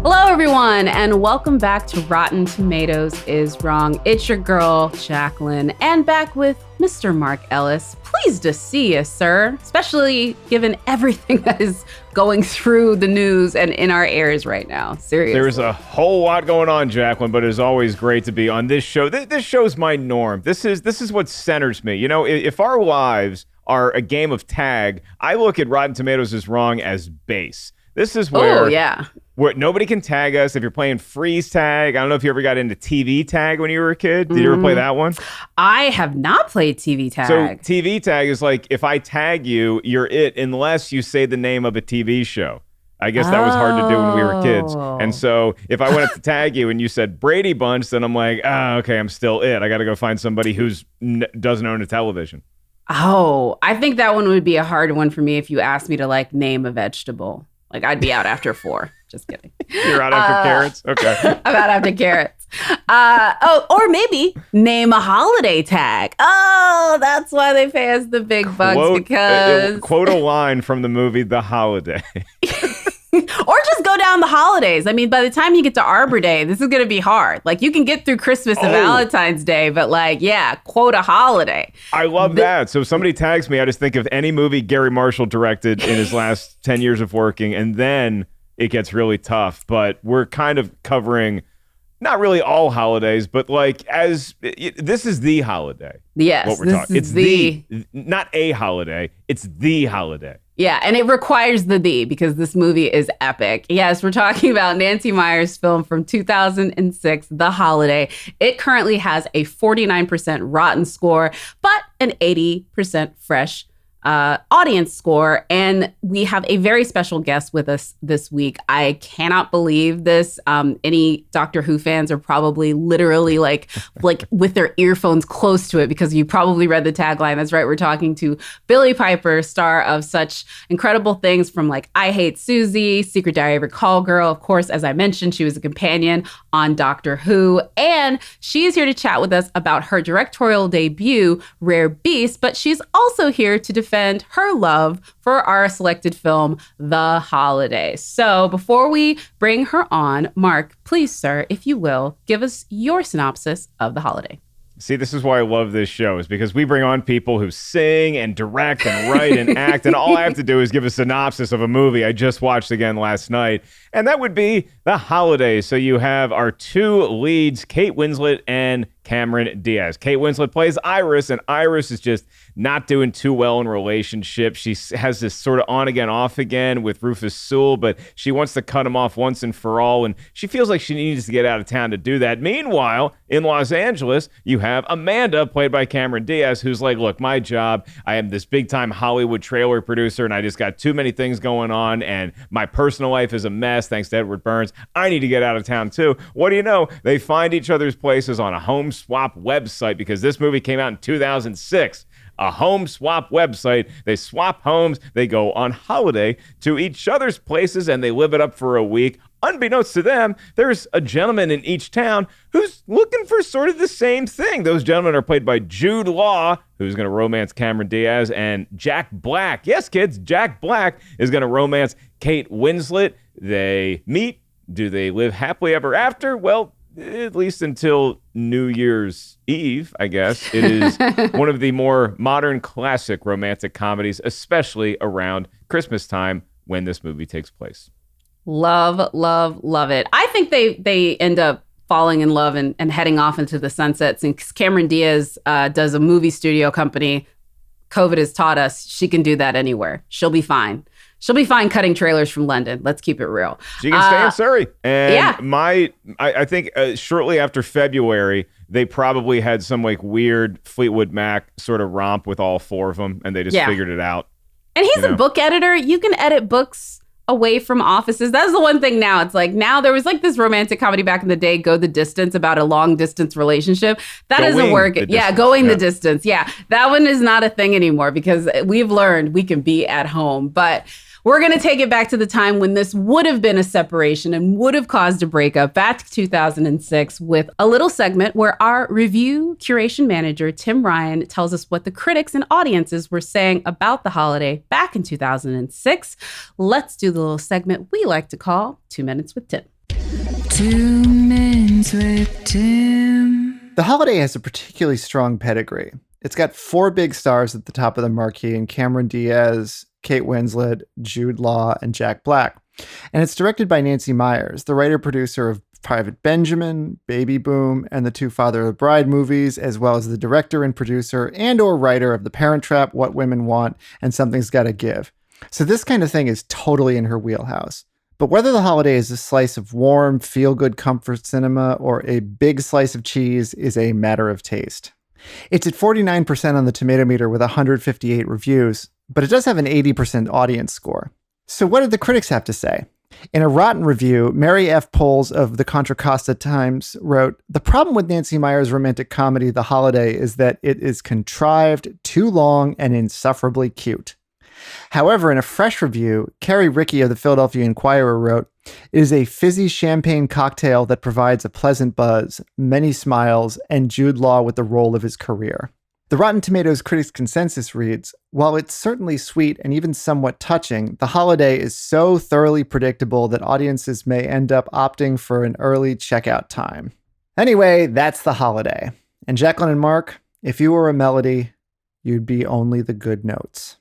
Hello, everyone, and welcome back to Rotten Tomatoes is Wrong. It's your girl, Jacqueline, and back with Mr. Mark Ellis. Pleased to see you, sir, especially given everything that is going through the news and in our ears right now. Seriously. There's a whole lot going on, Jacqueline, but it's always great to be on this show. This show's my norm. This is what centers me. You know, if our lives are a game of tag, I look at Rotten Tomatoes is Wrong as base. This is where nobody can tag us. If you're playing freeze tag, I don't know if you ever got into TV tag when you were a kid. Did you ever play that one? I have not played TV tag. So TV tag is like, if I tag you, you're it unless you say the name of a TV show. I guess that was hard to do when we were kids. And so if I went up to tag you and you said Brady Bunch, then I'm like, okay, I'm still it. I got to go find somebody who's doesn't own a television. Oh, I think that one would be a hard one for me if you asked me to like name a vegetable. Like, I'd be out after 4. Just kidding. You're out after carrots? Okay. I'm out after carrots. Or maybe name a holiday tag. Oh, that's why they pay us the big bucks, because... Quote a line from the movie The Holiday. Or just go down the holidays. I mean, by the time you get to Arbor Day, this is going to be hard. Like, you can get through Christmas and Valentine's Day, but like, yeah, quote a holiday. I love that. So if somebody tags me, I just think of any movie Gary Marshall directed in his last 10 years of working, and then it gets really tough. But we're kind of covering not really all holidays, but like this is the holiday. Yes, what we're talking. It's the not a holiday. It's the holiday. Yeah, and it requires the because this movie is epic. Yes, we're talking about Nancy Meyers' film from 2006, The Holiday. It currently has a 49% Rotten score, but an 80% fresh audience score. And we have a very special guest with us this week. I cannot believe this. Any Doctor Who fans are probably literally like with their earphones close to it, because you probably read the tagline. That's right. We're talking to Billie Piper, star of such incredible things from like I Hate Susie, Secret Diary of a Call Girl. Of course, as I mentioned, she was a companion on Doctor Who. And she is here to chat with us about her directorial debut, Rare Beast. But she's also here to defend her love for our selected film, The Holiday. So before we bring her on, Mark, please, sir, if you will, give us your synopsis of The Holiday. See, this is why I love this show, is because we bring on people who sing and direct and write and act, and all I have to do is give a synopsis of a movie I just watched again last night, and that would be The Holiday. So you have our two leads, Kate Winslet and Cameron Diaz. Kate Winslet plays Iris, and Iris is just not doing too well in relationships. She has this sort of on-again, off-again with Rufus Sewell, but she wants to cut him off once and for all, and she feels like she needs to get out of town to do that. Meanwhile, in Los Angeles, you have Amanda, played by Cameron Diaz, who's like, look, my job, I am this big-time Hollywood trailer producer, and I just got too many things going on, and my personal life is a mess, thanks to Edward Burns. I need to get out of town, too. What do you know? They find each other's places on a home swap website, because this movie came out in 2006. A home swap website. They swap homes. They go on holiday to each other's places, and they live it up for a week. Unbeknownst to them, there's a gentleman in each town who's looking for sort of the same thing. Those gentlemen are played by Jude Law, who's going to romance Cameron Diaz, and Jack Black. Yes, kids, Jack Black is going to romance Kate Winslet. They meet. Do they live happily ever after? Well, at least until New Year's Eve, I guess. It is one of the more modern classic romantic comedies, especially around Christmas time when this movie takes place. Love, love, love it. I think they end up falling in love and heading off into the sunset, since Cameron Diaz does a movie studio company. COVID has taught us she can do that anywhere. She'll be fine. She'll be fine cutting trailers from London. Let's keep it real. She can stay in Surrey. And I think shortly after February, they probably had some like weird Fleetwood Mac sort of romp with all four of them, and they just figured it out. And he's a book editor. You can edit books away from offices. That's the one thing now. It's like, now there was like this romantic comedy back in the day, Go the Distance, about a long distance relationship. That doesn't work. Going the distance. Yeah. That one is not a thing anymore, because we've learned we can be at home. But we're going to take it back to the time when this would have been a separation and would have caused a breakup, back to 2006, with a little segment where our review curation manager, Tim Ryan, tells us what the critics and audiences were saying about The Holiday back in 2006. Let's do the little segment we like to call 2 Minutes with Tim. Two Minutes with Tim. The Holiday has a particularly strong pedigree. It's got 4 big stars at the top of the marquee in Cameron Diaz, Kate Winslet, Jude Law, and Jack Black. And it's directed by Nancy Meyers, the writer-producer of Private Benjamin, Baby Boom, and the 2 Father of the Bride movies, as well as the director and producer and or writer of The Parent Trap, What Women Want, and Something's Gotta Give. So this kind of thing is totally in her wheelhouse. But whether The Holiday is a slice of warm, feel-good comfort cinema or a big slice of cheese is a matter of taste. It's at 49% on the Tomatometer with 158 reviews, but it does have an 80% audience score. So what did the critics have to say? In a rotten review, Mary F. Poles of the Contra Costa Times wrote, "The problem with Nancy Meyers' romantic comedy The Holiday is that it is contrived, too long, and insufferably cute." However, in a fresh review, Carrie Rickey of the Philadelphia Inquirer wrote, "It is a fizzy champagne cocktail that provides a pleasant buzz, many smiles, and Jude Law with the role of his career." The Rotten Tomatoes critics' consensus reads, "While it's certainly sweet and even somewhat touching, The Holiday is so thoroughly predictable that audiences may end up opting for an early checkout time." Anyway, that's The Holiday. And Jacqueline and Mark, if you were a melody, you'd be only the good notes.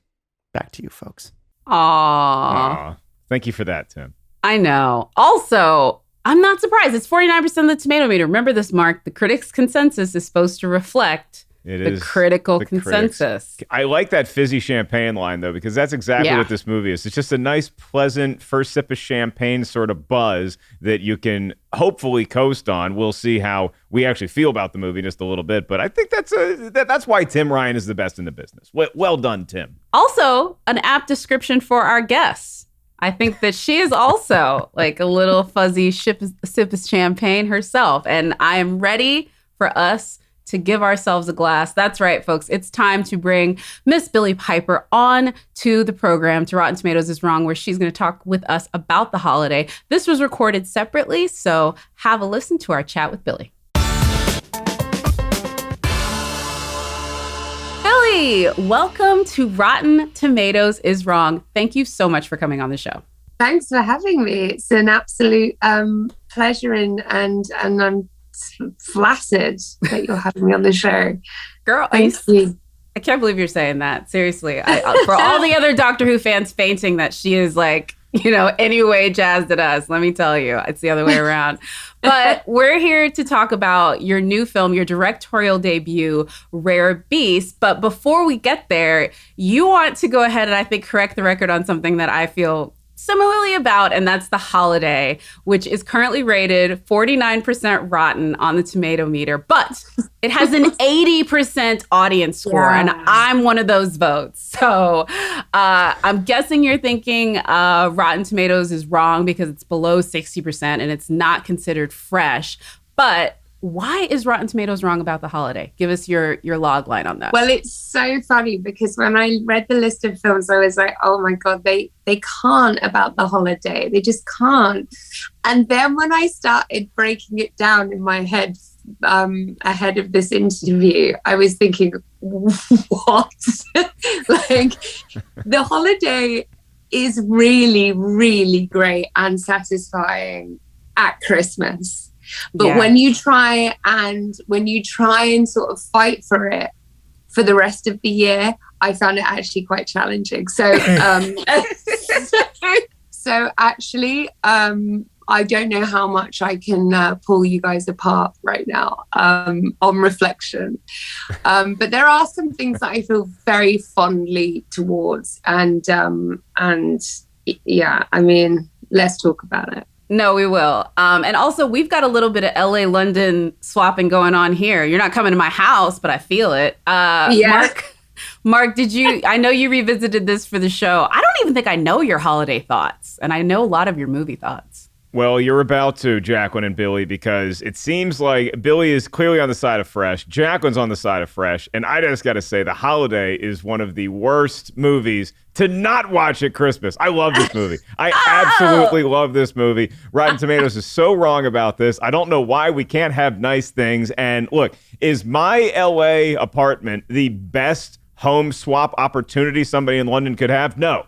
Back to you, folks. Aww. Thank you for that, Tim. I know. Also, I'm not surprised. It's 49% of the Tomatometer. Remember this, Mark. The critics' consensus is supposed to reflect the critical consensus. Critics. I like that fizzy champagne line, though, because that's exactly what this movie is. It's just a nice, pleasant first sip of champagne sort of buzz that you can hopefully coast on. We'll see how we actually feel about the movie in just a little bit. But I think that's why Tim Ryan is the best in the business. Well done, Tim. Also, an apt description for our guests. I think that she is also like a little fuzzy sip of champagne herself. And I am ready for us to give ourselves a glass. That's right, folks. It's time to bring Miss Billie Piper on to the program, to Rotten Tomatoes is Wrong, where she's going to talk with us about The Holiday. This was recorded separately, so have a listen to our chat with Billie. Billie, welcome to Rotten Tomatoes is Wrong. Thank you so much for coming on the show. Thanks for having me. It's an absolute pleasure, and I'm flaccid that you're having me on the show. Girl, thank you. I can't believe you're saying that. Seriously. For all the other Doctor Who fans fainting that she is like, anyway jazzed at us, let me tell you, it's the other way around. But we're here to talk about your new film, your directorial debut, Rare Beast. But before we get there, you want to go ahead and I think correct the record on something that I feel similarly about, and that's The Holiday, which is currently rated 49% rotten on the Tomatometer, but it has an 80% audience score, and I'm one of those votes. So I'm guessing you're thinking Rotten Tomatoes is wrong because it's below 60% and it's not considered fresh. But why is Rotten Tomatoes wrong about The Holiday? Give us your log line on that. Well, it's so funny because when I read the list of films, I was like, oh my God, they can't about The Holiday. They just can't. And then when I started breaking it down in my head ahead of this interview, I was thinking, what? Like, The Holiday is really, really great and satisfying at Christmas. But when you try and sort of fight for it for the rest of the year, I found it actually quite challenging. So, actually, I don't know how much I can pull you guys apart right now on reflection. But there are some things that I feel very fondly towards, and yeah, I mean, let's talk about it. No, we will. And also, we've got a little bit of LA-London swapping going on here. You're not coming to my house, but I feel it. Mark, I know you revisited this for the show. I don't even think I know your holiday thoughts, and I know a lot of your movie thoughts. Well, you're about to, Jacqueline and Billie, because it seems like Billie is clearly on the side of fresh. Jacqueline's on the side of fresh. And I just got to say, The Holiday is one of the worst movies to not watch at Christmas. I love this movie. I absolutely love this movie. Rotten Tomatoes is so wrong about this. I don't know why we can't have nice things. And look, is my LA apartment the best home swap opportunity somebody in London could have? No,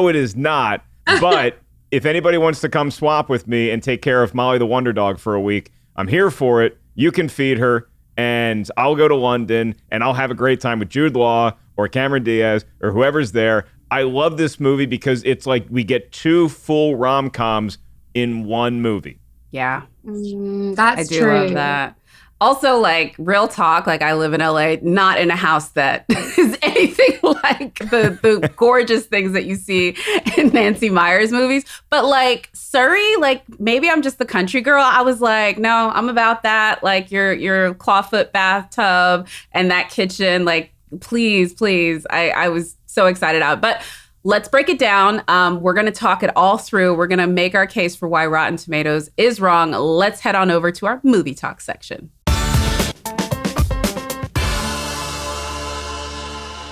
it is not. But if anybody wants to come swap with me and take care of Molly the Wonder Dog for a week, I'm here for it. You can feed her, and I'll go to London, and I'll have a great time with Jude Law or Cameron Diaz or whoever's there. I love this movie because it's like we get 2 full rom-coms in one movie. Yeah. That's I do true. love that. Also, like, real talk, like, I live in LA, not in a house that is anything like the gorgeous things that you see in Nancy Meyers movies. But, like, Surrey, like, maybe I'm just the country girl. I was like, no, I'm about that. Like, your clawfoot bathtub and that kitchen. Like, please. I was so excited out. But let's break it down. We're going to talk it all through. We're going to make our case for why Rotten Tomatoes is wrong. Let's head on over to our movie talk section.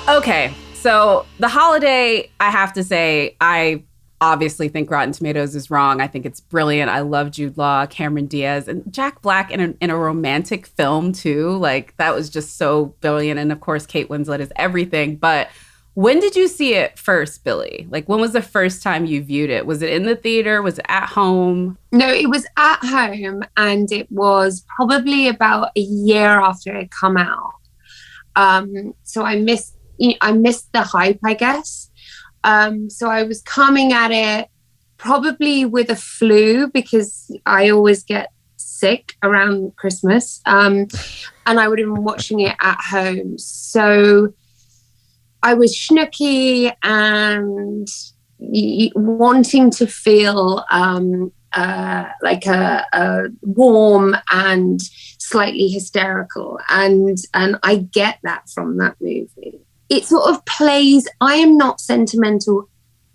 Okay, so The Holiday, I have to say, I obviously think Rotten Tomatoes is wrong. I think it's brilliant. I love Jude Law, Cameron Diaz, and Jack Black in a romantic film, too. Like, that was just so brilliant. And, of course, Kate Winslet is everything. But when did you see it first, Billie? Like, when was the first time you viewed it? Was it in the theater? Was it at home? No, it was at home, and it was probably about a year after it had come out. So I missed the hype, I guess. So I was coming at it probably with a flu because I always get sick around Christmas. And I would have been watching it at home. So I was schnooky and wanting to feel like a warm and slightly hysterical. And I get that from that movie. It sort of plays, I am not sentimental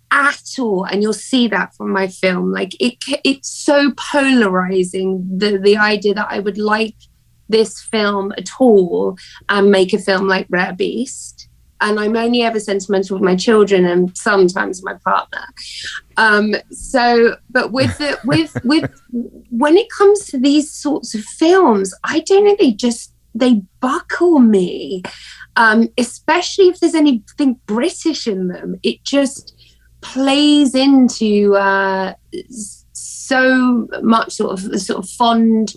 at all. And you'll see that from my film. Like it's so polarizing, the idea that I would like this film at all and make a film like Rare Beast. And I'm only ever sentimental with my children and sometimes my partner. But with when it comes to these sorts of films, I don't know, they buckle me. Especially if there's anything British in them. It just plays into so much sort of fond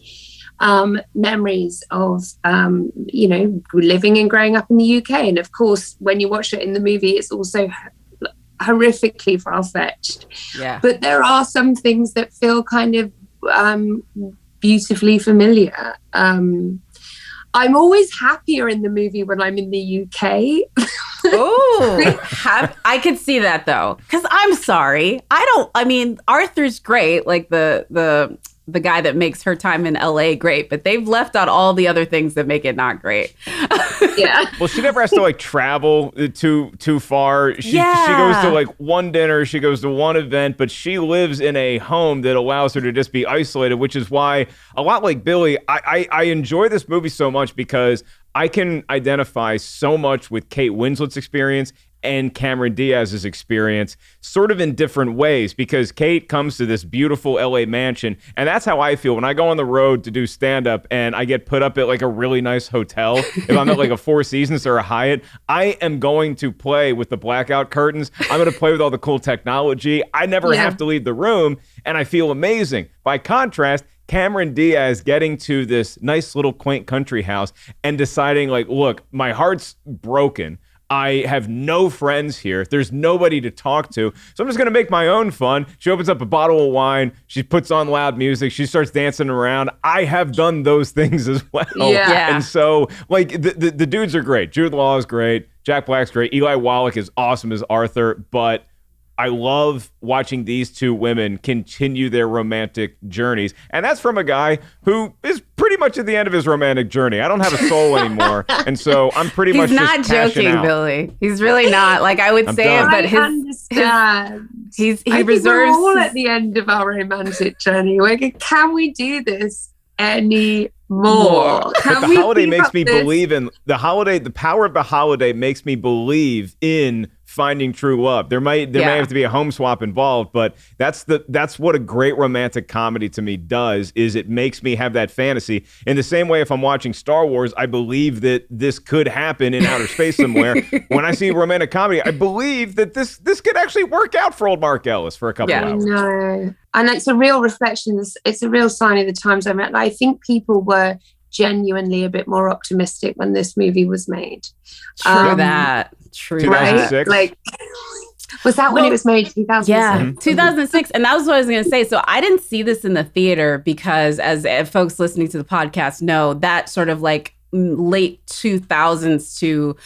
memories of living and growing up in the UK. And of course, when you watch it in the movie, it's also horrifically far-fetched. Yeah. But there are some things that feel kind of beautifully familiar. I'm always happier in the movie when I'm in the UK. Oh, I could see that though. Because I'm sorry, Arthur's great, like the guy that makes Her Time in LA great, but they've left out all the other things that make it not great. Yeah. Well, she never has to like travel too far. She goes to like one dinner, she goes to one event, but she lives in a home that allows her to just be isolated, which is why, a lot like Billie, I enjoy this movie so much because I can identify so much with Kate Winslet's experience and Cameron Diaz's experience sort of in different ways, because Kate comes to this beautiful LA mansion, and that's how I feel when I go on the road to do stand-up and I get put up at like a really nice hotel. If I'm at like a Four Seasons or a Hyatt, I am going to play with the blackout curtains. I'm going to play with all the cool technology. I never have to leave the room, and I feel amazing. By contrast, Cameron Diaz getting to this nice little quaint country house and deciding like, look, my heart's broken. I have no friends here. There's nobody to talk to. So I'm just going to make my own fun. She opens up a bottle of wine. She puts on loud music. She starts dancing around. I have done those things as well. Yeah. And so, like, the dudes are great. Jude Law is great. Jack Black's great. Eli Wallach is awesome as Arthur. But I love watching these two women continue their romantic journeys. And that's from a guy who is pretty much at the end of his romantic journey. I don't have a soul anymore. And so I'm pretty much just cashing out. He's not joking, Billie. He's really not. Like, I would say it, but I understand. he I think reserves... we're all at the end of our romantic journey. Can we do this any more? But the holiday makes me believe in the holiday. The power of the holiday makes me believe in finding true love. There may have to be a home swap involved, but that's what a great romantic comedy to me does, is it makes me have that fantasy. In the same way, if I'm watching Star Wars, I believe that this could happen in outer space somewhere. When I see romantic comedy, I believe that this could actually work out for old Mark Ellis for a couple of hours. No, and it's a real reflection. It's a real sign of the times I'm at. I think people were genuinely a bit more optimistic when this movie was made. True that. 2006. Right? Like, was that when it was made? 2006? Yeah, 2006. And that was what I was going to say. So I didn't see this in the theater because, as folks listening to the podcast know, that sort of like late 2000s to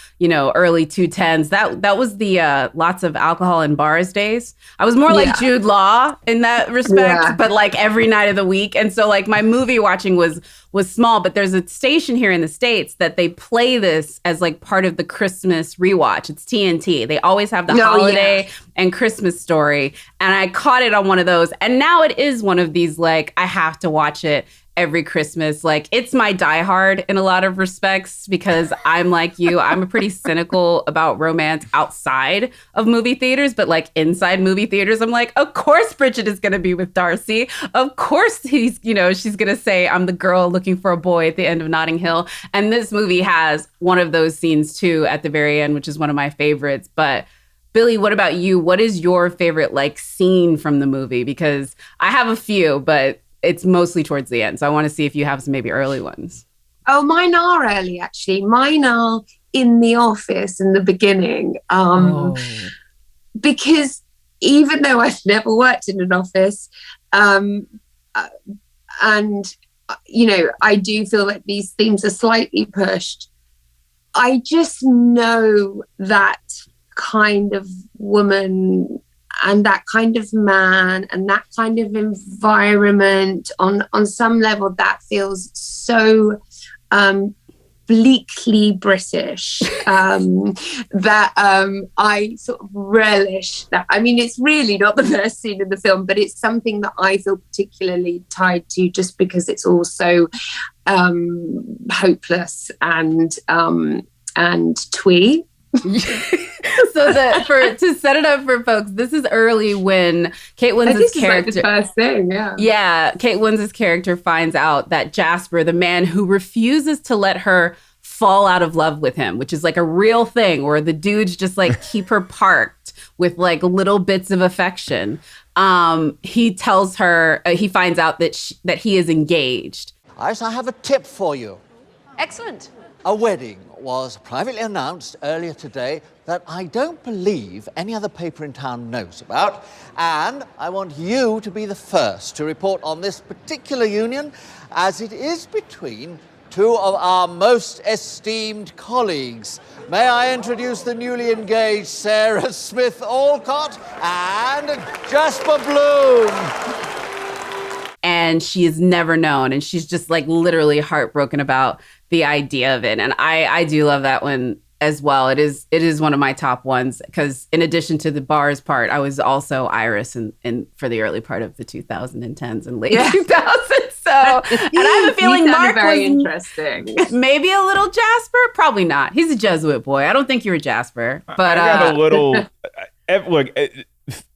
early 2010s, that was the lots of alcohol in bars days. I was more like Jude Law in that respect, but like every night of the week. And so like my movie watching was small, but there's a station here in the States that they play this as like part of the Christmas rewatch. It's TNT. They always have the holiday and Christmas story, and I caught it on one of those, and now it is one of these like I have to watch it every Christmas. Like, it's my diehard in a lot of respects, because I'm like you. I'm pretty cynical about romance outside of movie theaters, but like inside movie theaters, I'm like, of course Bridget is going to be with Darcy. Of course she's going to say, I'm the girl looking for a boy at the end of Notting Hill. And this movie has one of those scenes too at the very end, which is one of my favorites. But Billie, what about you? What is your favorite like scene from the movie? Because I have a few, but it's mostly towards the end. So I want to see if you have some maybe early ones. Oh, mine are early, actually. Mine are in the office in the beginning. Because even though I've never worked in an office, and, I do feel like these themes are slightly pushed, I just know that kind of woman and that kind of man and that kind of environment on some level that feels so bleakly British that I sort of relish that. I mean, it's really not the best scene in the film, but it's something that I feel particularly tied to just because it's also hopeless and twee. So to set it up for folks, this is early when Kate Winslet's character, is like the first thing, Kate Winslet's character finds out that Jasper, the man who refuses to let her fall out of love with him, which is like a real thing where the dudes just like keep her parked with like little bits of affection. He tells her, he finds out that he is engaged. Iris, I have a tip for you. Excellent. A wedding was privately announced earlier today that I don't believe any other paper in town knows about, and I want you to be the first to report on this particular union, as it is between two of our most esteemed colleagues. May I introduce the newly engaged Sarah Smith Alcott and Jasper Bloom. And she is never known, and she's just like literally heartbroken about the idea of it. And I do love that one as well. It is one of my top ones, because in addition to the bars part, I was also Iris in for the early part of the 2010s and late 2000s. So, and I have a feeling Mark very was interesting. Maybe a little Jasper, probably not. He's a Jesuit boy. I don't think you're a Jasper, but I got a little. Look.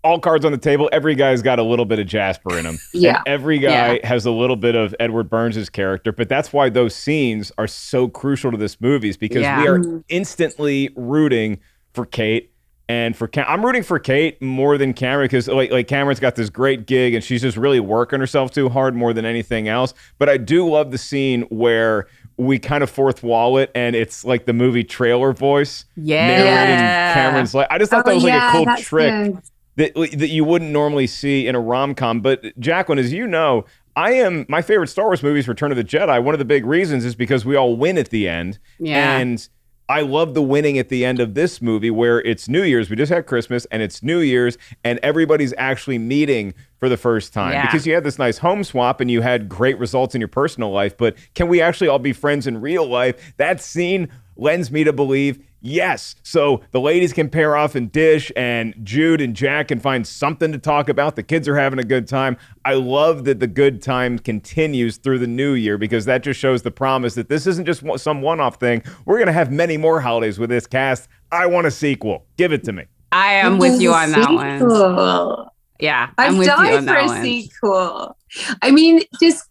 All cards on the table. Every guy's got a little bit of Jasper in him. Yeah. And every guy has a little bit of Edward Burns' character. But that's why those scenes are so crucial to this movie, is because we are instantly rooting for Kate and for I'm rooting for Kate more than Cameron, because like Cameron's got this great gig and she's just really working herself too hard more than anything else. But I do love the scene where we kind of fourth wall it, and it's like the movie trailer voice narrating Cameron's life. I just thought that was like a cool trick. Good. That you wouldn't normally see in a rom-com. But Jacqueline, as you know, my favorite Star Wars movie is Return of the Jedi. One of the big reasons is because we all win at the end. Yeah. And I love the winning at the end of this movie, where it's New Year's. We just had Christmas and it's New Year's, and everybody's actually meeting for the first time. Yeah. Because you had this nice home swap and you had great results in your personal life. But can we actually all be friends in real life? That scene lends me to believe yes. So the ladies can pair off and dish, and Jude and Jack can find something to talk about. The kids are having a good time. I love that the good time continues through the new year, because that just shows the promise that this isn't just some one-off thing. We're going to have many more holidays with this cast. I want a sequel. Give it to me. I am with you on that one. Sequel. Yeah, I've with you died on for that a one. sequel. I mean, just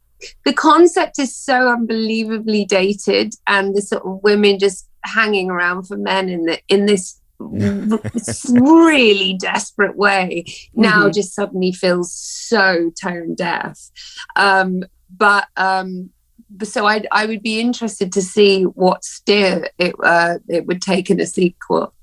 the concept is so unbelievably dated, and the sort of women just hanging around for men in this really desperate way now just suddenly feels so tone deaf. So I would be interested to see what steer it would take in a sequel.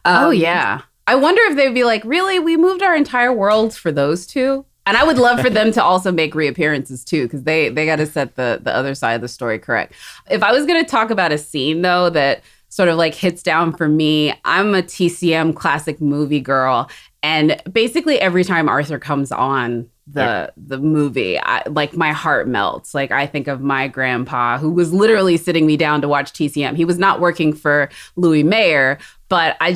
Oh yeah, I wonder if they'd be like, really, we moved our entire world for those two. And I would love for them to also make reappearances too, because they got to set the other side of the story correct. If I was going to talk about a scene though that sort of like hits down for me, I'm a TCM classic movie girl, and basically every time Arthur comes on the movie, like my heart melts. Like I think of my grandpa, who was literally sitting me down to watch TCM. He was not working for Louis Mayer, but I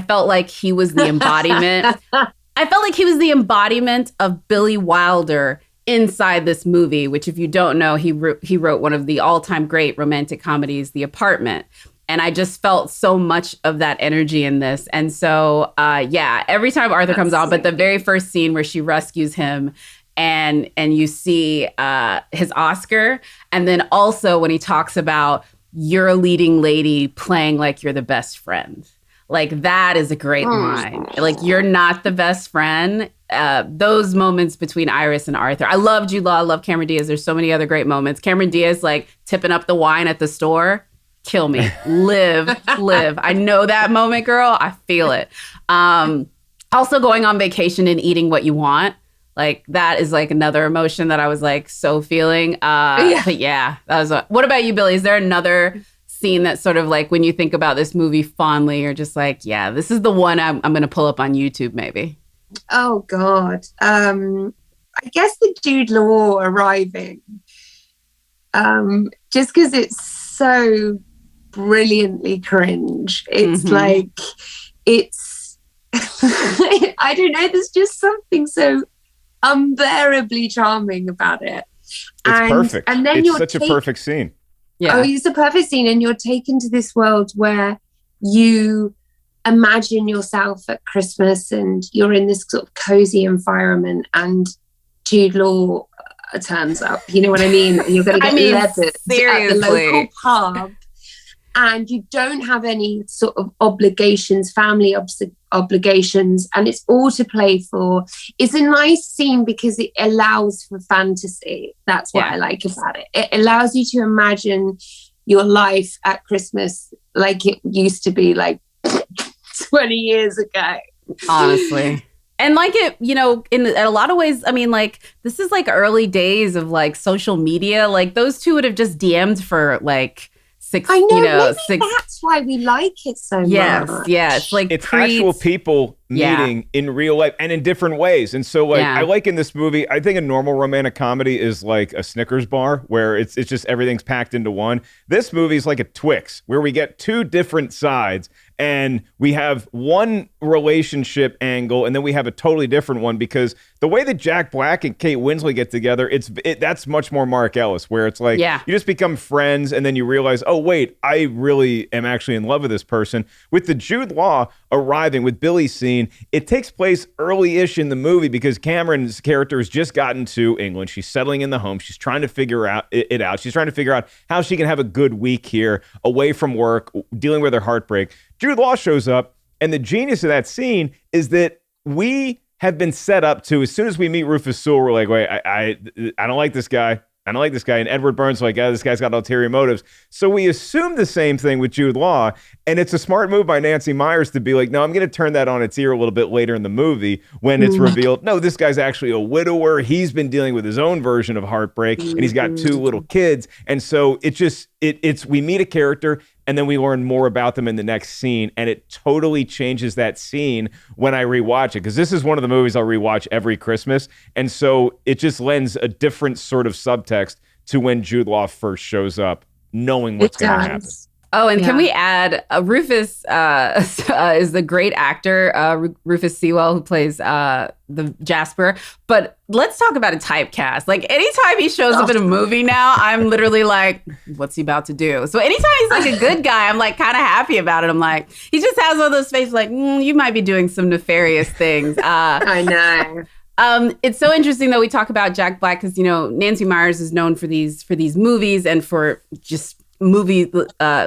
felt like he was the embodiment. I felt like he was the embodiment of Billy Wilder inside this movie, which if you don't know, he wrote one of the all-time great romantic comedies, The Apartment. And I just felt so much of that energy in this. And so, every time Arthur comes on, but the very first scene where she rescues him and you see his Oscar. And then also when he talks about you're a leading lady playing like you're the best friend. Like that is a great line. Like you're not the best friend. Those moments between Iris and Arthur. I love Jude Law. I love Cameron Diaz. There's so many other great moments. Cameron Diaz like tipping up the wine at the store. Kill me. Live. I know that moment, girl. I feel it. Also going on vacation and eating what you want. Like that is like another emotion that I was like so feeling. But yeah, that was what about you, Billy? Is there another scene that sort of like when you think about this movie fondly, you're just like, yeah, this is the one I'm going to pull up on YouTube maybe? Oh God. I guess the Jude Law arriving, just because it's so brilliantly cringe. It's like, it's, I don't know, there's just something so unbearably charming about it. It's perfect. And then it's such a perfect scene. Yeah. Oh, it's a perfect scene. And you're taken to this world where you imagine yourself at Christmas and you're in this sort of cozy environment and Jude Law turns up. You know what I mean? You're going to get leathered at the local pub. And you don't have any sort of obligations, family obligations, and it's all to play for. It's a nice scene because it allows for fantasy. That's what I like about it. It allows you to imagine your life at Christmas like it used to be like 20 years ago. Honestly. And like it, you know, in a lot of ways, I mean, like this is like early days of like social media. Like those two would have just DM'd for like six, I know, maybe that's why we like it so much. Yeah, it's like it's actual people meeting in real life and in different ways. And so like I like in this movie, I think a normal romantic comedy is like a Snickers bar where it's just everything's packed into one. This movie is like a Twix where we get two different sides and we have one relationship angle and then we have a totally different one, because the way that Jack Black and Kate Winslet get together, that's much more Mark Ellis, where it's like you just become friends and then you realize, oh wait, I really am actually in love with this person. With the Jude Law arriving with Billy's scene, it takes place early-ish in the movie because Cameron's character has just gotten to England. She's settling in the home. She's trying to figure it out. She's trying to figure out how she can have a good week here, away from work, dealing with her heartbreak. Jude Law shows up, and the genius of that scene is that we have been set up to, as soon as we meet Rufus Sewell, we're like, wait, I don't like this guy. I don't like this guy. And Edward Burns like, this guy's got ulterior motives. So we assume the same thing with Jude Law. And it's a smart move by Nancy Meyers to be like, no, I'm going to turn that on its ear a little bit later in the movie when it's revealed, no, this guy's actually a widower. He's been dealing with his own version of heartbreak and he's got two little kids. And so it's we meet a character and then we learn more about them in the next scene. And it totally changes that scene when I rewatch it, because this is one of the movies I'll rewatch every Christmas. And so it just lends a different sort of subtext to when Jude Law first shows up, knowing what's going to happen. Oh, and can we add Rufus is the great actor, Rufus Sewell, who plays the Jasper. But let's talk about a typecast. Like anytime he shows up in a movie now, I'm literally like, what's he about to do? So anytime he's like a good guy, I'm like kind of happy about it. I'm like, he just has all those faces like, you might be doing some nefarious things. I know. It's so interesting that we talk about Jack Black because, you know, Nancy Meyers is known for these movies and for just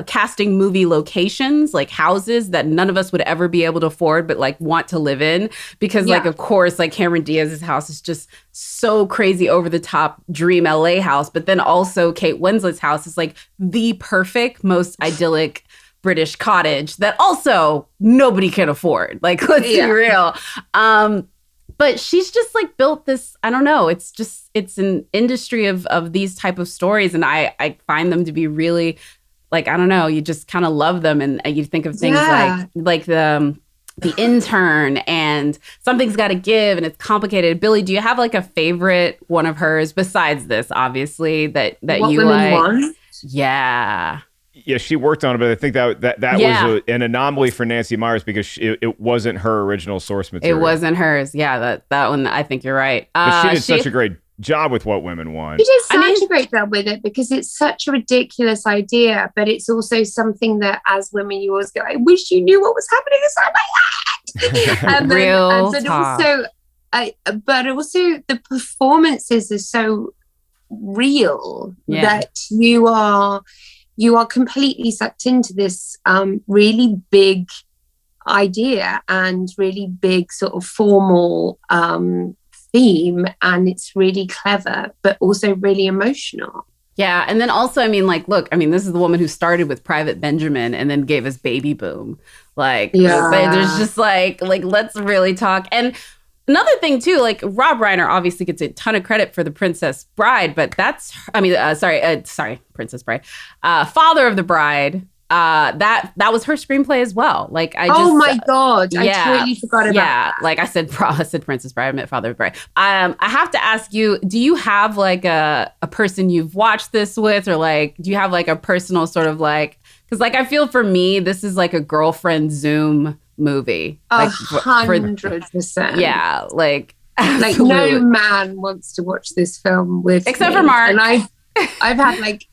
casting movie locations, like houses that none of us would ever be able to afford, but like want to live in because like, of course, like Cameron Diaz's house is just so crazy over the top dream LA house. But then also Kate Winslet's house is like the perfect, most idyllic British cottage that also nobody can afford. Like, let's be real. But she's just like built this, I don't know, it's an industry of these type of stories. And I find them to be really like, I don't know, you just kind of love them. And you think of things like the Intern and Something's Gotta Give, and it's complicated. Billie, do you have like a favorite one of hers besides this, obviously, that What you Women like? Want? Yeah. Yeah, she worked on it, but I think that was an anomaly for Nancy Meyers because it wasn't her original source material. It wasn't hers. Yeah, that one, I think you're right. But she did such a great job with What Women Want. She did such a great job with it because it's such a ridiculous idea, but it's also something that as women you always go, I wish you knew what was happening inside my head. But also the performances are so real that you are completely sucked into this really big idea and really big sort of formal theme, and it's really clever but also really emotional. Yeah, and then also, I mean, like, look, I mean, this is the woman who started with Private Benjamin and then gave us Baby Boom. Like, there's just like let's really talk. And another thing too, like Rob Reiner obviously gets a ton of credit for The Princess Bride, but that's, Princess Bride, Father of the Bride. That was her screenplay as well. Like I my God, I totally forgot about that. Like I said Princess Bride, I meant Father of the Bride. I have to ask you, do you have like a person you've watched this with, or like do you have like a personal sort of like, because like I feel for me this is like a girlfriend Zoom movie. 100%. Yeah, like absolutely. Like no man wants to watch this film with except me. for Mark. And I've had like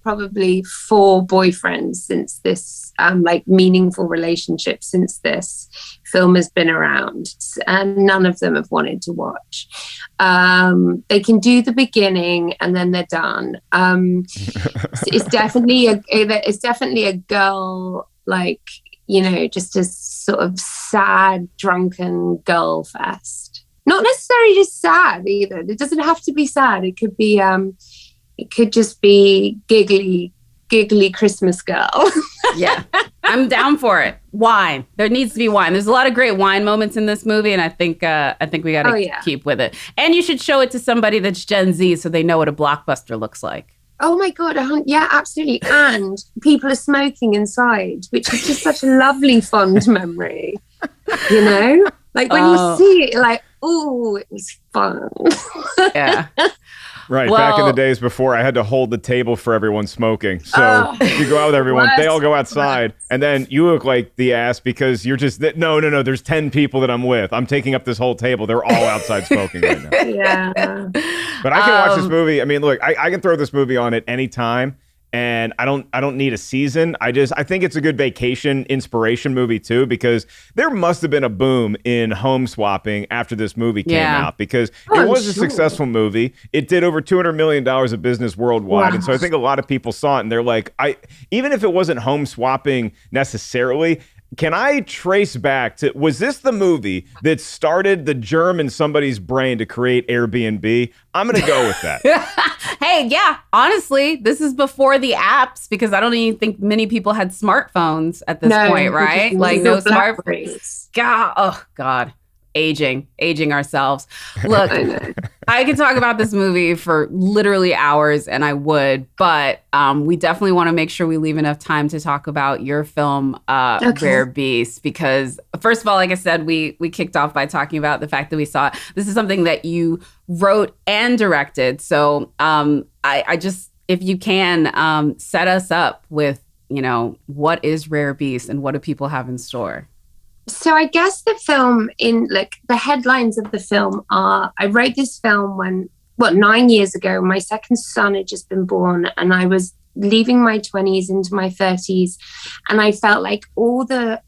probably 4 boyfriends since this like meaningful relationship since this film has been around, and none of them have wanted to watch. They can do the beginning and then they're done. It's definitely a girl, like, you know, just a sort of sad, drunken girl fest. Not necessarily just sad either. It doesn't have to be sad. It could be, it could just be giggly Christmas girl. Yeah, I'm down for it. Wine. There needs to be wine. There's a lot of great wine moments in this movie, and I think we got to keep with it. And you should show it to somebody that's Gen Z so they know what a blockbuster looks like. Oh my God, yeah, absolutely. And people are smoking inside, which is just such a lovely, fond memory. You know? Like when you see it, you're like, oh, it was fun. Yeah. Right. Back in the days before I had to hold the table for everyone smoking. So you go out with everyone, they all go outside, and then you look like the ass because you're just, no, there's 10 people that I'm with. I'm taking up this whole table. They're all outside smoking right now. Yeah. But I can watch this movie. I mean, look, I can throw this movie on at any time. And I don't need a season. I think it's a good vacation inspiration movie too, because there must have been a boom in home swapping after this movie came out, because it was a successful movie. It did over $200 million of business worldwide. Wow. And so I think a lot of people saw it and they're like, even if it wasn't home swapping necessarily, can I trace back to, was this the movie that started the germ in somebody's brain to create Airbnb? I'm going to go with that. Hey, yeah, honestly, this is before the apps, because I don't even think many people had smartphones at this point, right? Like no smartphones. God. Aging ourselves. Look, I could talk about this movie for literally hours, and I would, but we definitely want to make sure we leave enough time to talk about your film, Rare Beast, because first of all, like I said, we kicked off by talking about the fact that we saw it. This is something that you wrote and directed. So I just, if you can, set us up with what is Rare Beast and what do people have in store? So I guess the film, in like the headlines of the film are, I wrote this film 9 years ago. My second son had just been born, and I was leaving my 20s into my 30s, and I felt like all the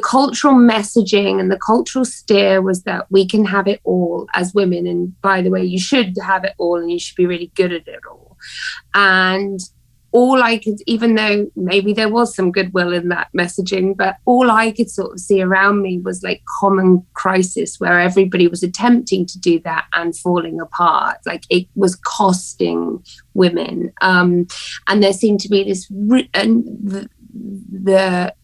cultural messaging and the cultural steer was that we can have it all as women, and by the way, you should have it all and you should be really good at it all. And all I could, even though maybe there was some goodwill in that messaging, but all I could sort of see around me was like common crisis where everybody was attempting to do that and falling apart. Like it was costing women. And there seemed to be this, the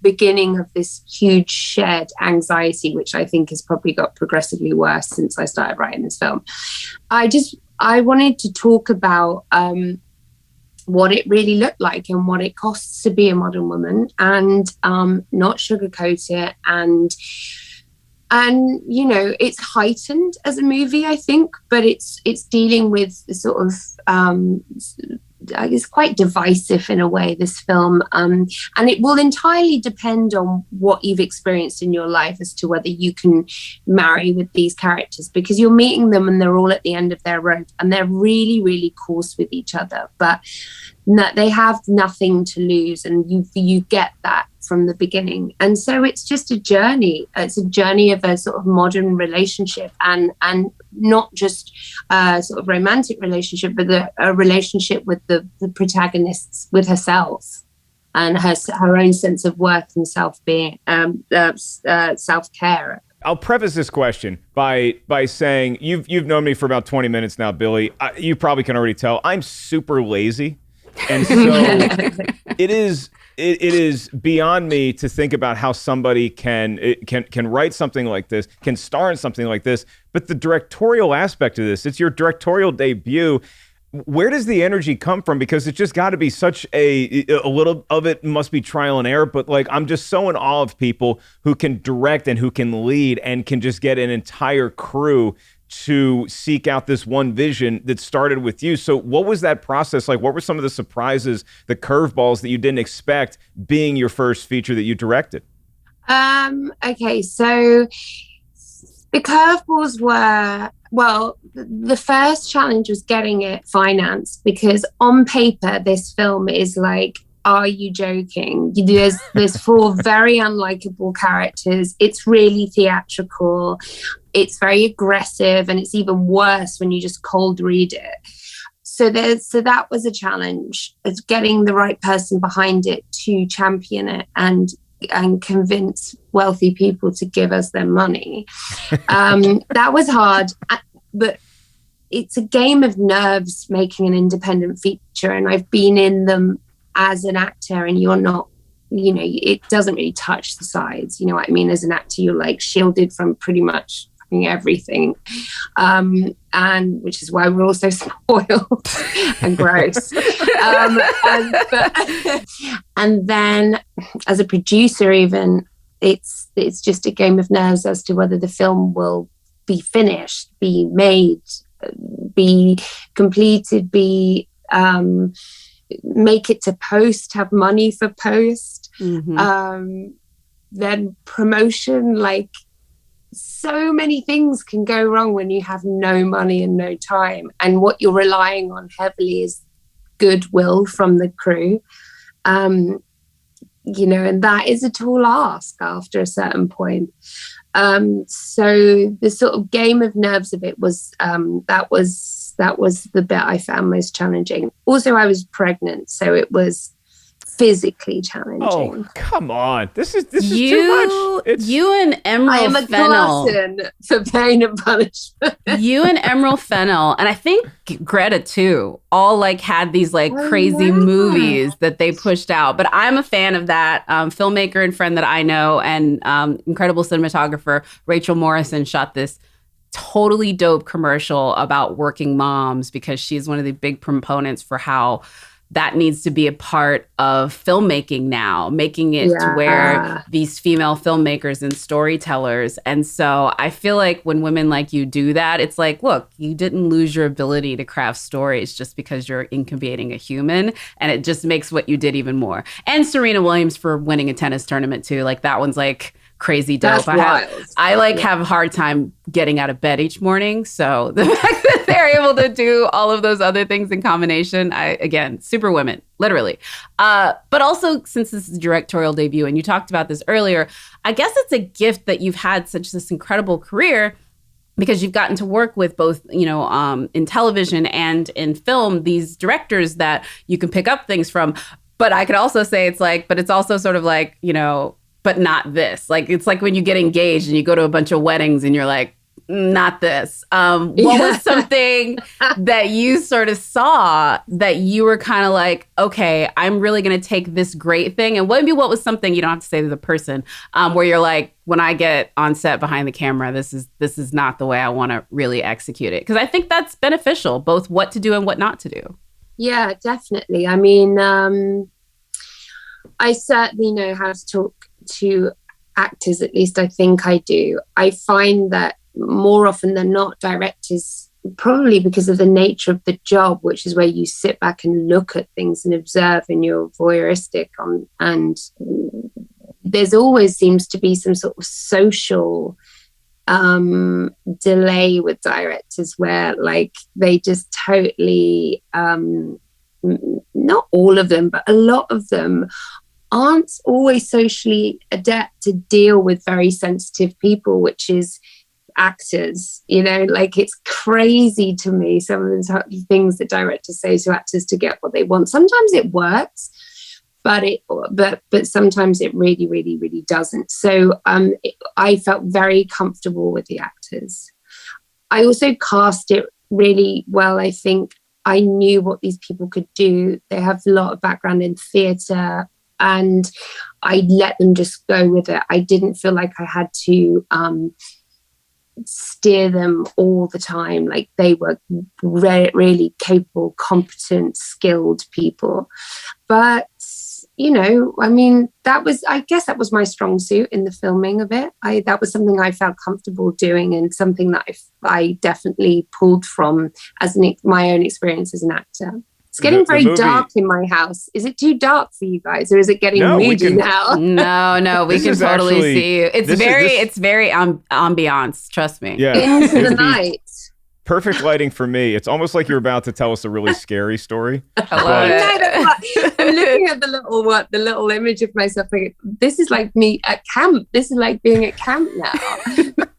beginning of this huge shared anxiety, which I think has probably got progressively worse since I started writing this film. I wanted to talk about, what it really looked like and what it costs to be a modern woman, and not sugarcoat it. And it's heightened as a movie, I think, but it's dealing with the sort of it's quite divisive in a way, this film, and it will entirely depend on what you've experienced in your life as to whether you can marry with these characters, because you're meeting them and they're all at the end of their rope and they're really, really coarse with each other, but they have nothing to lose, and you get that from the beginning. And so it's just a journey. It's a journey of a sort of modern relationship, and not just a sort of romantic relationship, but a relationship with the protagonists, with herself and her own sense of worth and self-being, self-care. I'll preface this question by saying you've known me for about 20 minutes now, Billie. You probably can already tell I'm super lazy. And so it is beyond me to think about how somebody can write something like this, can star in something like this. But the directorial aspect of this, it's your directorial debut. Where does the energy come from? Because it's just got to be such a little of it must be trial and error. But like, I'm just so in awe of people who can direct and who can lead and can just get an entire crew to seek out this one vision that started with you. So what was that process like? What were some of the surprises, the curveballs that you didn't expect being your first feature that you directed? Okay, so the curveballs were, well, the first challenge was getting it financed, because on paper, this film is like, are you joking? There's four very unlikable characters. It's really theatrical. It's very aggressive, and it's even worse when you just cold read it. So that was a challenge. It's getting the right person behind it to champion it and convince wealthy people to give us their money. That was hard, but it's a game of nerves making an independent feature, and I've been in them as an actor, and you're not, it doesn't really touch the sides. You know what I mean? As an actor, you're like shielded from pretty much everything, and which is why we're all so spoiled and gross. And then as a producer, even it's just a game of nerves as to whether the film will be finished, be made, be completed, be make it to post, have money for post, then promotion. Like, so many things can go wrong when you have no money and no time, and what you're relying on heavily is goodwill from the crew, and that is a tall ask after a certain point. So the sort of game of nerves of it was that was the bit I found most challenging. Also, I was pregnant, so it was physically challenging. Oh, come on. This is too much. You and Emerald I am a glutton for pain and punishment. You and Emerald Fennell, and I think Greta too, all like had these like crazy movies that they pushed out. But I'm a fan of that. Filmmaker and friend that I know, and incredible cinematographer Rachel Morrison shot this totally dope commercial about working moms, because she's one of the big proponents for how that needs to be a part of filmmaking now, making it to where these female filmmakers and storytellers. And so I feel like when women like you do that, it's like, look, you didn't lose your ability to craft stories just because you're incubating a human. And it just makes what you did even more. And Serena Williams for winning a tennis tournament too. Like that one's like crazy dope. I have a hard time getting out of bed each morning. So the fact that they're able to do all of those other things in combination, again, super women, literally. But also, since this is a directorial debut, and you talked about this earlier, I guess it's a gift that you've had this incredible career because you've gotten to work with both, in television and in film, these directors that you can pick up things from. But I could also say but it's also sort of like, but not this. Like, it's like when you get engaged and you go to a bunch of weddings and you're like, not this. What was something that you sort of saw that you were kind of like, okay, I'm really going to take this great thing? And what was something, you don't have to say to the person, where you're like, when I get on set behind the camera, this is not the way I want to really execute it. Because I think that's beneficial, both what to do and what not to do. Yeah, definitely. I mean, I certainly know how to talk to actors, at least I think I do. I find that more often than not, directors, probably because of the nature of the job, which is where you sit back and look at things and observe and you're voyeuristic and there's always seems to be some sort of social delay with directors where they just totally, not all of them, but a lot of them aren't always socially adept to deal with very sensitive people, which is actors. It's crazy to me, some of the things that directors say to actors to get what they want. Sometimes it works, but sometimes it really, really, really doesn't. So I felt very comfortable with the actors. I also cast it really well. I think I knew what these people could do. They have a lot of background in theatre, and I let them just go with it. I didn't feel like I had to steer them all the time. Like, they were really capable, competent, skilled people. But, I guess that was my strong suit in the filming of it. That was something I felt comfortable doing and something that I definitely pulled from as my own experience as an actor. It's getting very dark in my house. Is it too dark for you guys, or is it getting moody now? No, we can totally see you. It's very ambiance. Trust me. Yeah, into the night. Perfect lighting for me. It's almost like you're about to tell us a really scary story. I love it. I'm looking at the little image of myself. Like, this is like me at camp. This is like being at camp now.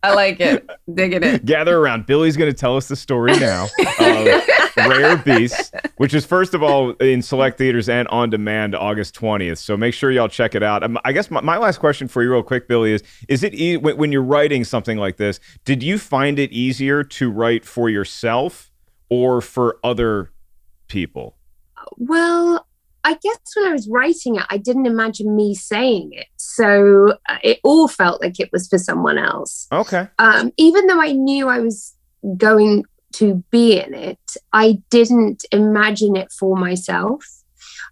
I like it. Digging it. Gather around. Billy's going to tell us the story now of Rare Beasts, which is, first of all, in select theaters and on demand August 20th. So make sure y'all check it out. I guess my last question for you real quick, Billy, is it when you're writing something like this, did you find it easier to write for yourself or for other people? Well, I guess when I was writing it, I didn't imagine me saying it. So it all felt like it was for someone else. Okay. Even though I knew I was going to be in it, I didn't imagine it for myself.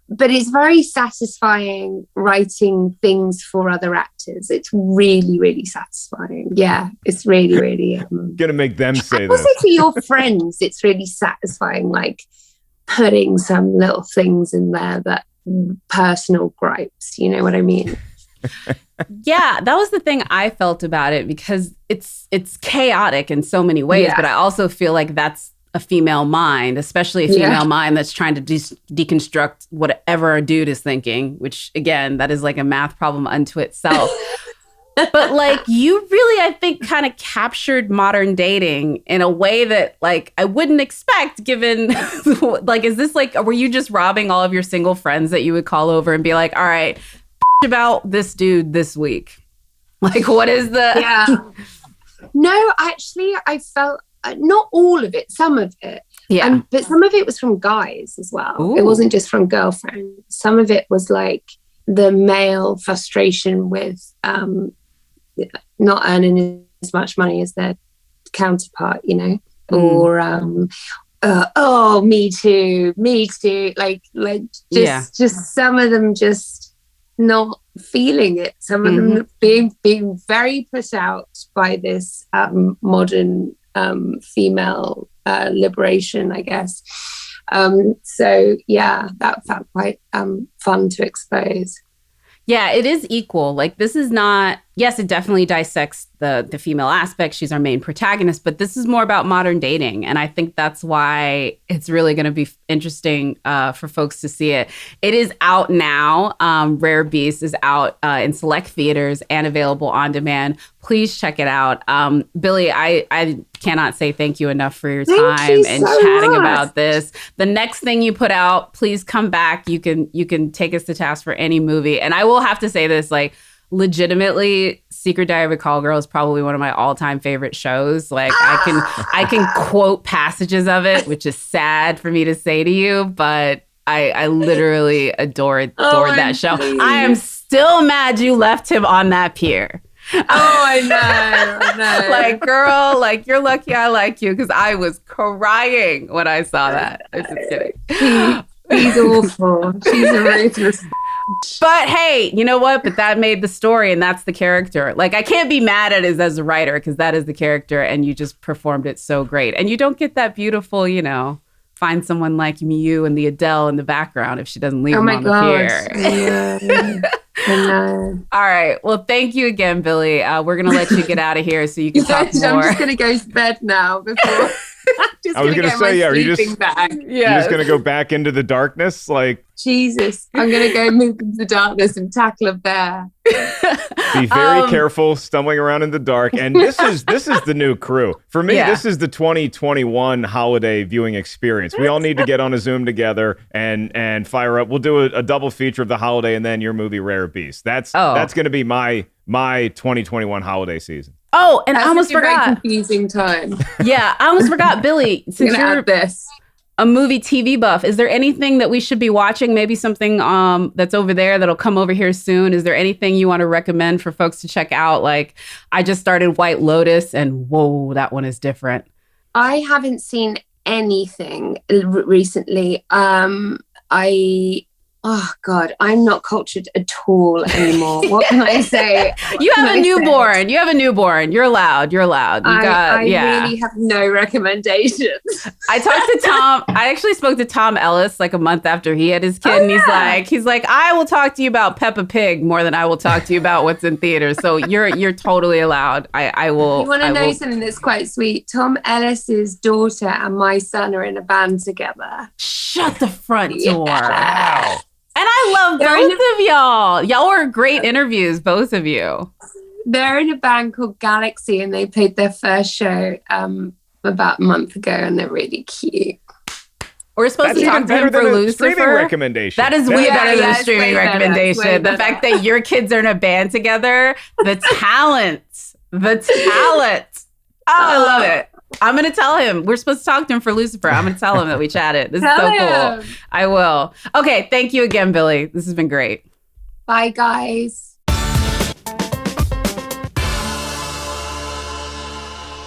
But it's very satisfying writing things for other actors. It's really, really satisfying. Yeah, it's really, really... Gonna make them say this. Also for your friends, it's really satisfying, like putting some little things in there that personal gripes, you know what I mean? Yeah, that was the thing I felt about it, because it's chaotic in so many ways, but I also feel like that's a female mind, especially a female mind that's trying to deconstruct whatever a dude is thinking, which again, that is like a math problem unto itself. But like, you really, I think, kind of captured modern dating in a way that like I wouldn't expect, given like, is this like, were you just robbing all of your single friends that you would call over and be like, all right, about this dude this week? Like, what is the... No, actually, I felt not all of it, some of it. Yeah. But some of it was from guys as well. Ooh. It wasn't just from girlfriends. Some of it was like the male frustration with not earning as much money as their counterpart, you know, or oh, me too. Like just some of them just not feeling it. Some of them being very put out by this modern female liberation, I guess. So yeah, that felt quite fun to expose. Yeah, it is equal. Like, this is not, yes, it definitely dissects the female aspect. She's our main protagonist, but this is more about modern dating. And I think that's why it's really going to be interesting for folks to see it. It is out now. Rare Beast is out in select theaters and available on demand. Please check it out. Billie, I cannot say thank you enough for your time and chatting about this. The next thing you put out, please come back. You can take us to task for any movie. And I will have to say this, like, legitimately, Secret Diary of a Call Girl is probably one of my all-time favorite shows. Like, I can quote passages of it, which is sad for me to say to you, but I literally adored that show. Please. I am still mad you left him on that pier. Oh, I know. Like, girl, like, you're lucky I like you, because I was crying when I saw that. I was just kidding. She's awful. She's a ruthless. But hey, you know what? But that made the story, and that's the character. Like, I can't be mad at it as a writer, because that is the character, and you just performed it so great. And you don't get that beautiful, find someone like you and the Adele in the background if she doesn't leave him on the pier. Yeah. I know. All right. Well, thank you again, Billie. We're going to let you get out of here so you can talk more. I'm just going to go to bed now before. I was going to say, are you just bag. You're just going to go back into the darkness? Like, Jesus, I'm going to go move into the darkness and tackle a bear. Be very careful stumbling around in the dark. And this is the new crew. For me, This is the 2021 holiday viewing experience. We all need to get on a Zoom together and fire up. We'll do a double feature of the holiday and then your movie Rare Beast. That's going to be my 2021 holiday season. Oh, and I almost forgot. Very confusing time. Yeah, I almost forgot, Billie. Since you're a movie TV buff, is there anything that we should be watching? Maybe something that's over there that'll come over here soon. Is there anything you want to recommend for folks to check out? Like, I just started White Lotus, and whoa, that one is different. I haven't seen anything recently. Oh God, I'm not cultured at all anymore. What can I say? You have a newborn. You have a newborn. You're allowed. I really have no recommendations. I talked to Tom. I actually spoke to Tom Ellis like a month after he had his kid, and he's like, I will talk to you about Peppa Pig more than I will talk to you about what's in theaters. So you're totally allowed. I will. You want to know something that's quite sweet? Tom Ellis's daughter and my son are in a band together. Shut the front door. Wow. And I love both of y'all. Y'all were great interviews, both of you. They're in a band called Galaxy, and they played their first show about a month ago, and they're really cute. We're supposed to talk to him for Lucifer. Streaming recommendation. That is way better than a streaming recommendation. The better. fact that your kids are in a band together, the talent. Oh, I love it. I'm going to tell him. We're supposed to talk to him for Lucifer. I'm going to tell him that we chatted. This is so cool. I will. Okay. Thank you again, Billie. This has been great. Bye, guys.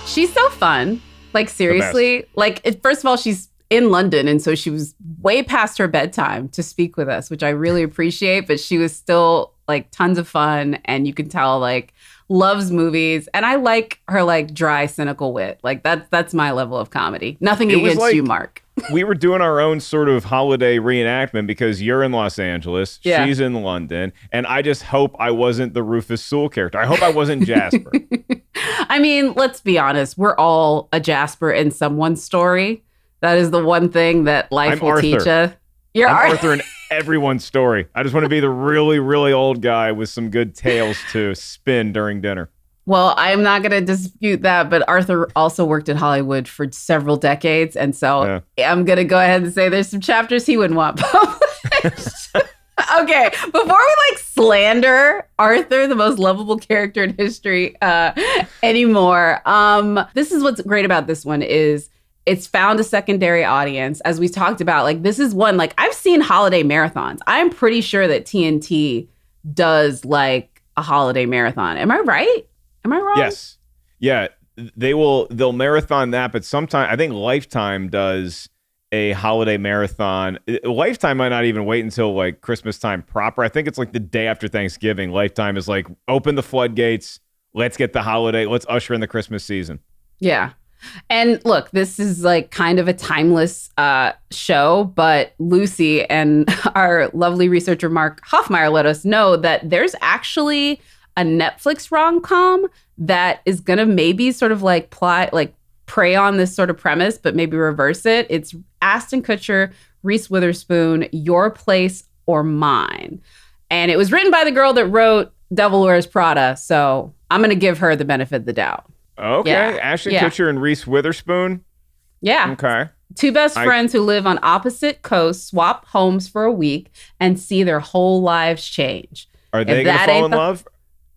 She's so fun. Like, seriously. Like, first of all, she's in London. And so she was way past her bedtime to speak with us, which I really appreciate. But she was still like tons of fun. And you can tell, like, loves movies, and I like her like dry, cynical wit. Like that's my level of comedy. Nothing against you, Mark. We were doing our own sort of holiday reenactment because you're in Los Angeles, she's in London, and I just hope I wasn't the Rufus Sewell character. I hope I wasn't Jasper. I mean, let's be honest. We're all a Jasper in someone's story. That is the one thing that life will teach us. I'm Arthur in everyone's story. I just want to be the really, really old guy with some good tales to spin during dinner. Well, I'm not going to dispute that, but Arthur also worked in Hollywood for several decades. And so I'm going to go ahead and say there's some chapters he wouldn't want published. Okay, before we like slander Arthur, the most lovable character in history anymore, this is what's great about this one is it's found a secondary audience. As we talked about, like this is one, like I've seen holiday marathons. I'm pretty sure that TNT does like a holiday marathon. Am I right? Am I wrong? Yes. Yeah. they'll marathon that, but sometime I think Lifetime does a holiday marathon. Lifetime might not even wait until like Christmas time proper. I think it's like the day after Thanksgiving. Lifetime is like, open the floodgates. Let's get the holiday. Let's usher in the Christmas season. Yeah. And look, this is like kind of a timeless show, but Lucy and our lovely researcher Mark Hoffmeyer let us know that there's actually a Netflix rom-com that is going to maybe sort of like prey on this sort of premise, but maybe reverse it. It's Ashton Kutcher, Reese Witherspoon, Your Place or Mine. And it was written by the girl that wrote Devil Wears Prada. So I'm going to give her the benefit of the doubt. Okay. Yeah. Ashton Kutcher and Reese Witherspoon. Yeah. Okay. Two best friends who live on opposite coasts swap homes for a week and see their whole lives change. Are they going to fall in love?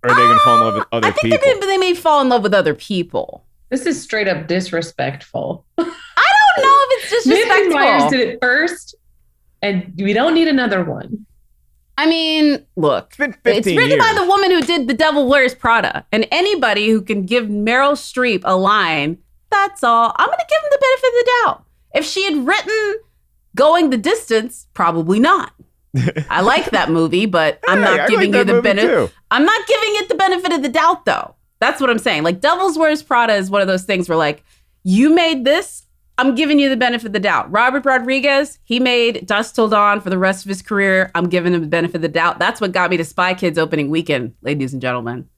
Or are they going to fall in love with other people? I think they may fall in love with other people. This is straight up disrespectful. I don't know if it's disrespectful. Nancy Meyers did it first, and we don't need another one. I mean, look, it's been 15 it's written years. by the woman who did The Devil Wears Prada. And anybody who can give Meryl Streep a line, that's all. I'm going to give them the benefit of the doubt. If she had written Going the Distance, probably not. I like that movie, but I'm not giving you the benefit. I'm not giving it the benefit of the doubt, though. That's what I'm saying. Like, Devil Wears Prada is one of those things where, like, you made this, I'm giving you the benefit of the doubt. Robert Rodriguez, he made Dusk Till Dawn for the rest of his career. I'm giving him the benefit of the doubt. That's what got me to Spy Kids opening weekend, ladies and gentlemen.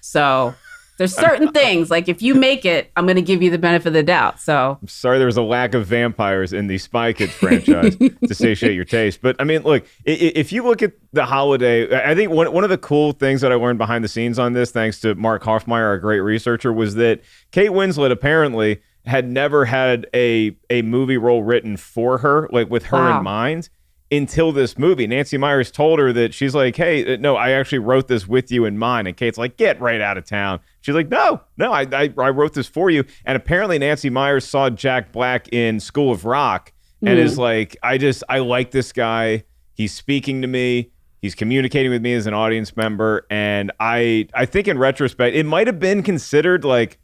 So there's certain things, like if you make it, I'm going to give you the benefit of the doubt. So I'm sorry there was a lack of vampires in the Spy Kids franchise to satiate your taste. But I mean, look, if you look at the holiday, I think one of the cool things that I learned behind the scenes on this, thanks to Mark Hoffmeyer, our great researcher, was that Kate Winslet apparently had never had a movie role written for her, like with her in mind, until this movie. Nancy Meyers told her that she's like, hey, no, I actually wrote this with you in mind. And Kate's like, get right out of town. She's like, no, I wrote this for you. And apparently Nancy Meyers saw Jack Black in School of Rock and is like, I like this guy. He's speaking to me. He's communicating with me as an audience member. And I think in retrospect, it might have been considered like,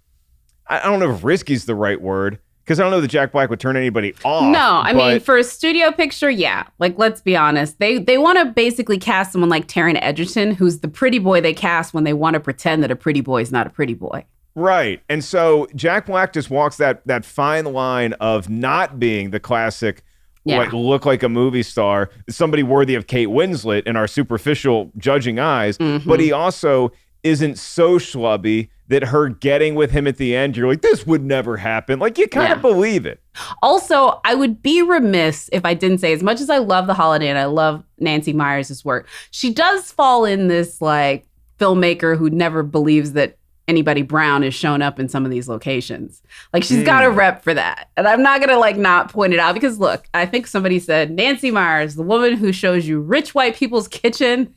I don't know if risky is the right word, because I don't know that Jack Black would turn anybody off. No, I mean, for a studio picture, yeah. Like, let's be honest. They want to basically cast someone like Taron Egerton, who's the pretty boy they cast when they want to pretend that a pretty boy is not a pretty boy. Right. And so Jack Black just walks that fine line of not being the classic, like look like a movie star, somebody worthy of Kate Winslet in our superficial judging eyes, but he also isn't so schlubby that her getting with him at the end, you're like, this would never happen. Like, you kind of believe it. Also, I would be remiss if I didn't say, as much as I love The Holiday and I love Nancy Meyers' work, she does fall in this, like, filmmaker who never believes that anybody brown is shown up in some of these locations. Like, she's got a rep for that. And I'm not going to, like, not point it out because, look, I think somebody said, Nancy Meyers, the woman who shows you rich white people's kitchen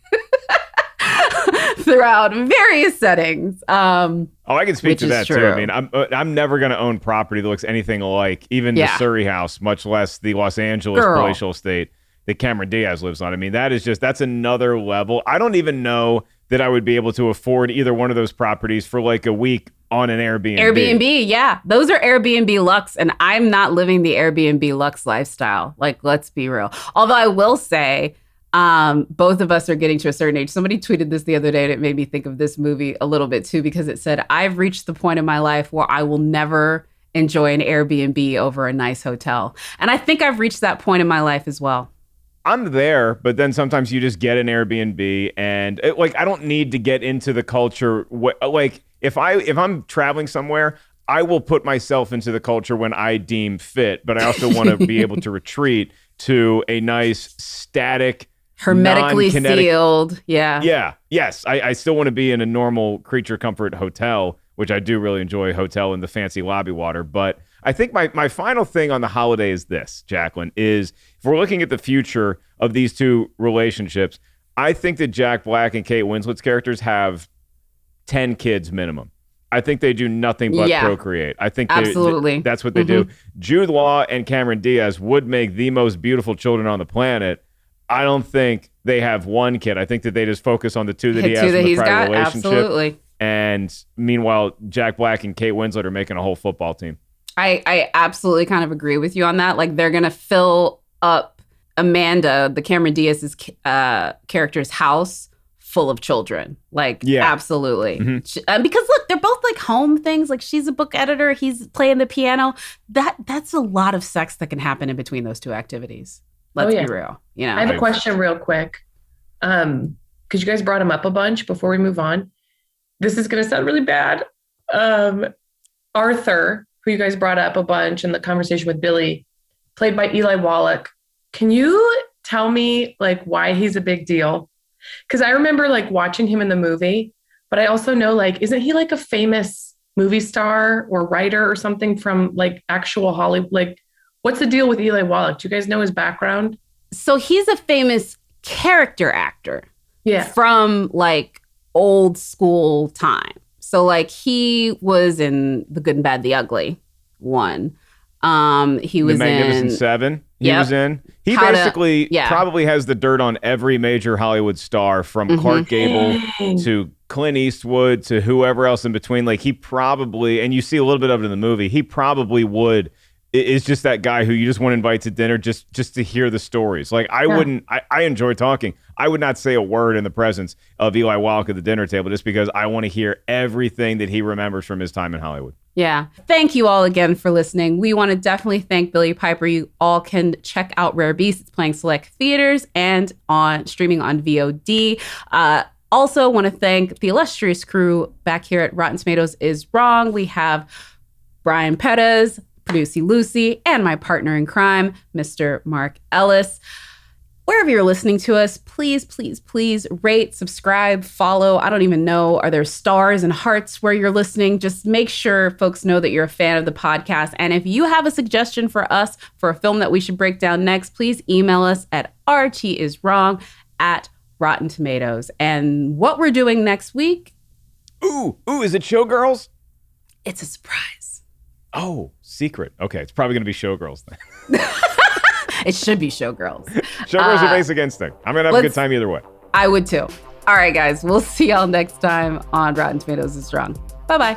throughout various settings. I can speak to that true. too. I mean, I'm never going to own property that looks anything like even the Surrey house, much less the Los Angeles palatial estate that Cameron Diaz lives on. I mean, that's another level. I don't even know that I would be able to afford either one of those properties for like a week on an Airbnb. Airbnb, yeah. Those are Airbnb Lux, and I'm not living the Airbnb Lux lifestyle. Like, let's be real. Although I will say, both of us are getting to a certain age. Somebody tweeted this the other day and it made me think of this movie a little bit too, because it said, I've reached the point in my life where I will never enjoy an Airbnb over a nice hotel. And I think I've reached that point in my life as well. I'm there, but then sometimes you just get an Airbnb and I don't need to get into the culture. Like if I'm traveling somewhere, I will put myself into the culture when I deem fit, but I also want to be able to retreat to a nice static, hermetically sealed. Yeah. Yes. I still want to be in a normal creature comfort hotel, which I do really enjoy, hotel in the fancy lobby water. But I think my final thing on the holiday is this, Jacqueline, is if we're looking at the future of these two relationships, I think that Jack Black and Kate Winslet's characters have 10 kids minimum. I think they do nothing but procreate. I think absolutely that's what they do. Jude Law and Cameron Diaz would make the most beautiful children on the planet. I don't think they have one kid. I think that they just focus on the two that he has in the prior relationship. Absolutely. And meanwhile, Jack Black and Kate Winslet are making a whole football team. I absolutely kind of agree with you on that. Like, they're going to fill up Amanda, the Cameron Diaz's character's house full of children. Like, absolutely. Mm-hmm. Because look, they're both like home things. Like, she's a book editor. He's playing the piano. That's a lot of sex that can happen in between those two activities. Let's be real. You know, I have a question real quick. Because you guys brought him up a bunch before we move on. This is going to sound really bad. Arthur, who you guys brought up a bunch in the conversation with Billy, played by Eli Wallach. Can you tell me like why he's a big deal? Because I remember like watching him in the movie, but I also know like, isn't he like a famous movie star or writer or something from like actual Hollywood? Like, what's the deal with Eli Wallach? Do you guys know his background? So he's a famous character actor. Yeah. From like old school time. So like he was in The Good and Bad, the Ugly one. He was The Magnificent Seven. He was in. He basically probably has the dirt on every major Hollywood star from Clark Gable to Clint Eastwood to whoever else in between. Like he probably, and you see a little bit of it in the movie, he probably would, is just that guy who you just want to invite to dinner just to hear the stories. Like I wouldn't, I enjoy talking. I would not say a word in the presence of Eli Wallach at the dinner table just because I want to hear everything that he remembers from his time in Hollywood. Yeah. Thank you all again for listening. We want to definitely thank Billie Piper. You all can check out Rare Beast. It's playing select theaters and streaming on VOD. Also want to thank the illustrious crew back here at Rotten Tomatoes Is Wrong. We have Brian Perez, Producy Lucy, and my partner in crime, Mr. Mark Ellis. Wherever you're listening to us, please, please, please rate, subscribe, follow. I don't even know. Are there stars and hearts where you're listening? Just make sure folks know that you're a fan of the podcast. And if you have a suggestion for us for a film that we should break down next, please email us at rtiswrong@Rotten Tomatoes. And what we're doing next week? Ooh, is it Showgirls? It's a surprise. Oh, secret. Okay, it's probably going to be Showgirls then. It should be Showgirls. Showgirls or Basic Instinct. I'm going to have a good time either way. I would too. All right, guys. We'll see y'all next time on Rotten Tomatoes Is Wrong. Bye-bye.